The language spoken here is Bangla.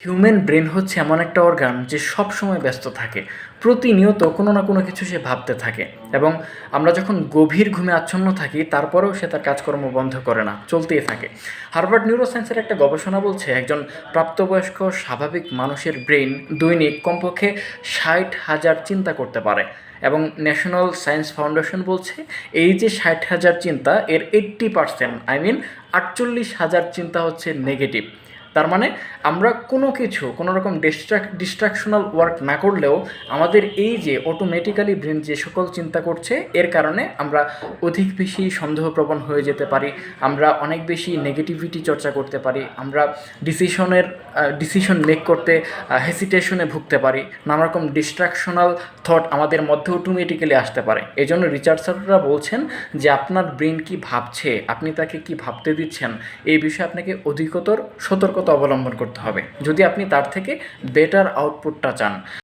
হিউম্যান ব্রেন হচ্ছে এমন একটা অর্গান যে সব সময় ব্যস্ত থাকে। প্রতিনিয়ত কোনো না কোনো কিছু সে ভাবতে থাকে এবং আমরা যখন গভীর ঘুমে আচ্ছন্ন থাকি তারপরেও সে তার কাজকর্ম বন্ধ করে না, চলতেই থাকে। হার্ভার্ড নিউরোসায়েন্সের একটা গবেষণা বলছে একজন প্রাপ্তবয়স্ক স্বাভাবিক মানুষের ব্রেন দৈনিক কমপক্ষে 60,000 চিন্তা করতে পারে এবং ন্যাশনাল সায়েন্স ফাউন্ডেশন বলছে এই যে 60,000 চিন্তা এর 80%, আই মিন 48,000 চিন্তা হচ্ছে নেগেটিভ। তার মানে আমরা কোনো কিছু কোনো রকম ডিস্ট্রাকশনাল ওয়ার্ক না করলেও আমাদের এই যে অটোমেটিক্যালি ব্রেন যে সকল চিন্তা করছে এর কারণে আমরা অধিক বেশি সন্দেহপ্রবণ হয়ে যেতে পারি, আমরা অনেক বেশি নেগেটিভিটি চর্চা করতে পারি, আমরা ডিসিশন মেক করতে হেসিটেশনে ভুগতে পারি, নানা রকম ডিস্ট্রাকশনাল থট আমাদের মধ্যে অটোমেটিক্যালি আসতে পারে। এই জন্য রিসার্চাররা বলছেন যে আপনার ব্রেন কি ভাবছে, আপনি তাকে কি ভাবতে দিচ্ছেন, এই বিষয়ে আপনাকে অধিকতর সতর্কতা অবলম্বন করতে হবে যদি আপনি তার থেকে বেটার আউটপুটটা চান।